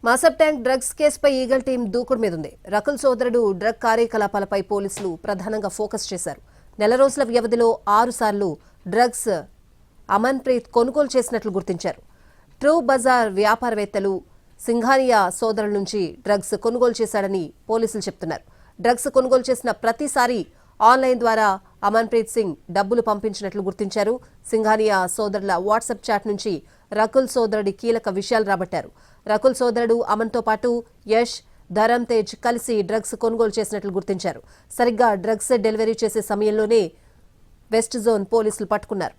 Masab tank drugs కేసుపై eagle team దూకుడు మీదుంది. రకుల్ సోదరుడు డ్రగ్ కార్యకలాపాలపై పోలీసులు ప్రధానంగా ఫోకస్ చేశారు. నెల రోజుల వ్యవధిలో 6 సార్లు డ్రగ్స్ అమన్ ప్రీత్ కొనుగోలు చేసినట్లు గుర్తించారు. ట్రూ బజార్ వ్యాపారవేత్తలు సింఘానియా సోదరుల నుంచి డ్రగ్స్ కొనుగోలు చేశాడని పోలీసులు చెబుతున్నారు. డ్రగ్స్ కొనుగోలు చేసిన ప్రతిసారి ఆన్లైన్ ద్వారా అమన్ ప్రీత్ సింగ్ డబ్బులు పంపించినట్లు గుర్తించారు. సింఘానియా సోదరుల వాట్సాప్ చాట్ నుంచి రకుల్ సోదరుడి కీలక విషయాలు రాబట్టారు. రకుల్ సోదరుడు అమన్తో పాటు యష్, ధరమ్ తేజ్ కలిసి డ్రగ్స్ కొనుగోలు చేసినట్లు గుర్తించారు. సరిగ్గా డ్రగ్స్ డెలివరీ చేసే సమయంలోనే వెస్ట్ జోన్ పోలీసులు పట్టుకున్నారు.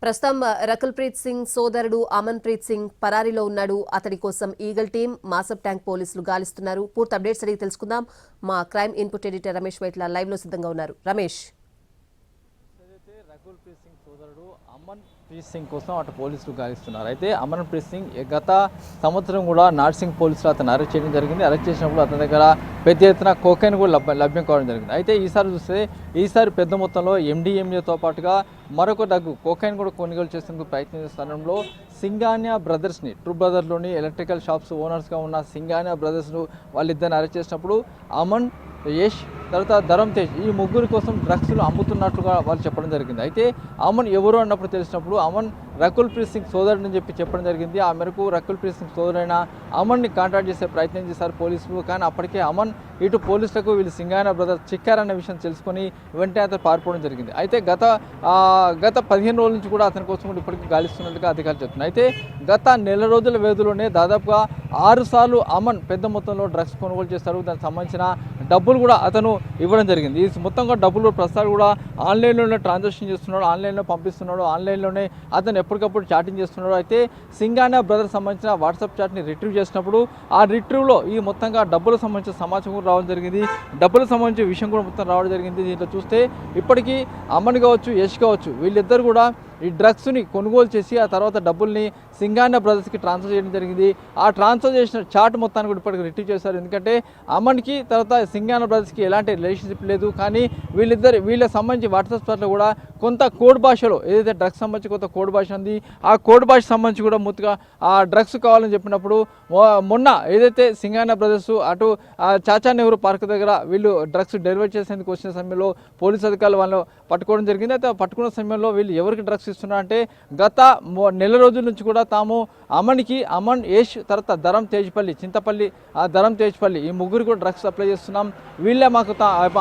ప్రస్తుతం రకుల్ ప్రీత్ సింగ్ సోదరుడు అమన్ ప్రీత్ సింగ్ పరారీలో ఉన్నాడు. అతడి కోసం ఈగల్ టీం, మాసబ్ ట్యాంక్ పోలీసులు గాలిస్తున్నారు. పూర్తి అప్డేట్స్ అడిగి తెలుసుకుందాం. మా crime input editor Ramesh Vaitla live లో సిద్ధంగా ఉన్నారు. రమేష్, రకుల్ ప్రీత్ సింగ్ సోదరుడు అమన్ ప్రీత్ సింగ్ కోసం అటు పోలీసులు గాలిస్తున్నారు. అయితే అమన్ ప్రీత్ సింగ్ గత సంవత్సరం కూడా నార్సింగ్ పోలీసులు అతను అరెస్ట్ చేయడం జరిగింది. అరెస్ట్ చేసినప్పుడు అతని దగ్గర పెద్ద ఎత్తున కోకైన్ కూడా లభ్యం కావడం జరిగింది. అయితే ఈసారి చూస్తే ఈసారి పెద్ద మొత్తంలో ఎండిఎంఏతో పాటుగా మరొక డ్రగ్ కోకైన్ కూడా కొనుగోలు చేసేందుకు ప్రయత్నం చేస్తున్న సింఘానియా బ్రదర్స్ని, ట్రూ బ్రదర్లోని ఎలక్ట్రికల్ షాప్స్ ఓనర్స్గా ఉన్న సింఘానియా బ్రదర్స్ను వాళ్ళిద్దరిని అరెస్ట్ చేసినప్పుడు అమన్, యష్, తర్వాత ధరమ్ తేజ్ ఈ ముగ్గురి కోసం డ్రగ్స్లు అమ్ముతున్నట్లుగా వాళ్ళు చెప్పడం జరిగింది. అయితే అమన్ ఎవరు అన్నప్పుడు తెలిసినప్పుడు అమన్ రకుల్ ప్రీత్ సింగ్ సోదరుడు అని చెప్పడం జరిగింది. ఆ మేరకు రకుల్ ప్రీత్ సింగ్ సోదరుడైన అమన్ని కాంటాక్ట్ చేసే ప్రయత్నం చేశారు పోలీసులు. కానీ అప్పటికే అమన్ ఇటు పోలీసులకు వీళ్ళు సింఘానియా బ్రదర్స్ చిక్కారన్న విషయం తెలుసుకొని వెంటనే అతను పారిపోవడం జరిగింది. అయితే గత 15 రోజుల నుంచి కూడా అతని కోసం కూడా ఇప్పటికీ గాలిస్తున్నట్టుగా అధికారులు చెప్తున్నారు. అయితే గత నెల రోజుల వ్యవధిలోనే దాదాపుగా 6 సార్లు అమన్ పెద్ద మొత్తంలో డ్రగ్స్ కొనుగోలు చేస్తారు. దానికి సంబంధించిన డబ్బులు కూడా అతను ఇవ్వడం జరిగింది. ఈ మొత్తంగా డబ్బులు ప్రస్తుతాలు కూడా ఆన్లైన్లోనే ట్రాన్సాక్షన్ చేస్తున్నాడు, ఆన్లైన్లో పంపిస్తున్నాడు, ఆన్లైన్లోనే అతను ఎప్పటికప్పుడు చాటింగ్ చేస్తున్నాడు. అయితే సింఘానియా బ్రదర్స్ సంబంధించిన వాట్సాప్ చాట్ని రిట్రీవ్ చేసినప్పుడు ఆ రిట్రీవ్లో ఈ మొత్తంగా డబ్బులకు సంబంధించిన సమాచారం కూడా రావడం జరిగింది. డబ్బులకు సంబంధించిన విషయం కూడా మొత్తం రావడం జరిగింది. దీంట్లో చూస్తే ఇప్పటికీ అమన్ కావచ్చు, యష్ కావచ్చు, వీళ్ళిద్దరు కూడా ఈ డ్రగ్స్ని కొనుగోలు చేసి ఆ తర్వాత డబ్బుల్ని సింఘానియా బ్రదర్స్కి ట్రాన్స్ఫర్ చేయడం జరిగింది. ఆ ట్రాన్స్ఫర్ చేసిన చాట్ మొత్తాన్ని కూడా ఇప్పటికి రిట్రీవ్ చేశారు. ఎందుకంటే అమన్కి తర్వాత సింఘానియా బ్రదర్స్కి ఎలాంటి రిలేషన్షిప్ లేదు. కానీ వీళ్ళకి సంబంధించి వాట్సాప్ చాట్లో కూడా కొంత కోడ్ భాషలో ఏదైతే డ్రగ్స్ సంబంధించి కొంత కోడ్ భాష ఉంది, ఆ కోడ్ భాష సంబంధించి కూడా మొత్తగా ఆ డ్రగ్స్ కావాలని చెప్పినప్పుడు మొన్న ఏదైతే సింఘానియా బ్రదర్స్ అటు చాచా నెహ్రూ పార్క్ దగ్గర వీళ్ళు డ్రగ్స్ డెలివరీ చేసేందుకు వచ్చిన సమయంలో పోలీసు అధికారులు వాళ్ళు పట్టుకోవడం జరిగింది. అయితే పట్టుకున్న సమయంలో వీళ్ళు ఎవరికి డ్రగ్స్ ఇస్తున్నారు అంటే గత నెల రోజుల నుంచి కూడా తాము అమన్, యష్, తర్వాత ధరమ్ తేజ్పల్లి, చింతపల్లి, ధరమ్ తేజ్పల్లి ఈ ముగ్గురు కూడా డ్రగ్స్ సప్లై చేస్తున్నాం, వీళ్ళే మాకు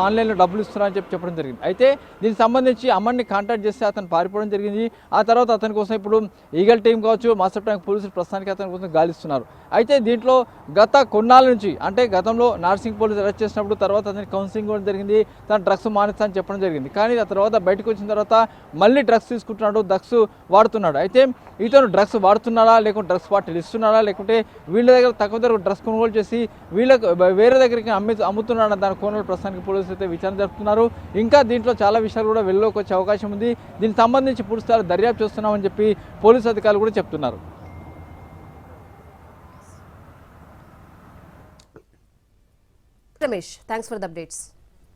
ఆన్లైన్లో డబ్బులు ఇస్తున్నారు అని చెప్పడం జరిగింది. అయితే దీనికి సంబంధించి అమన్ని కాంటాక్ట్ చేస్తే అతను పారిపోవడం జరిగింది. ఆ తర్వాత అతని కోసం ఇప్పుడు ఈగల్ టీం కావచ్చు, మాస్టర్ ట్యాంక్ పోలీసులు ప్రస్తుతానికి అతని కోసం గాలిస్తున్నారు. అయితే దీంట్లో గత కొన్నాళ్ళ నుంచి అంటే గతంలో నార్సింగ్ పోలీసులు అరెస్ట్ చేసినప్పుడు తర్వాత అతనికి కౌన్సిలింగ్ కూడా జరిగింది, తను డ్రగ్స్ మానేస్తా అని చెప్పడం జరిగింది. కానీ ఆ తర్వాత బయటకు వచ్చిన తర్వాత మళ్ళీ డ్రగ్స్ తీసుకుంటున్నాడు, డ్రగ్స్ వాడుతున్నాడు. అయితే ఇతను డ్రగ్స్ వాడుతున్నాడా, లేకుంటే డ్రగ్స్ పార్టీలు ఇస్తున్నాడా, లేకుంటే వీళ్ళ దగ్గర తక్కువ ధర డ్రగ్స్ కొనుగోలు చేసి వీళ్ళకి వేరే దగ్గరికి అమ్ముతున్నాడు దాని కోణంలో ప్రస్తుతానికి పోలీసులు అయితే విచారణ జరుపుతున్నారు. ఇంకా దీంట్లో చాలా విషయాలు కూడా వెలుగులోకి వచ్చే అవకాశం ఉంది. దీనికి సంబంధించి పూర్తి స్థాయిలో దర్యాప్తు చేస్తున్నామని చెప్పి పోలీసు అధికారులు కూడా చెప్తున్నారు. Ramesh, thanks for the updates.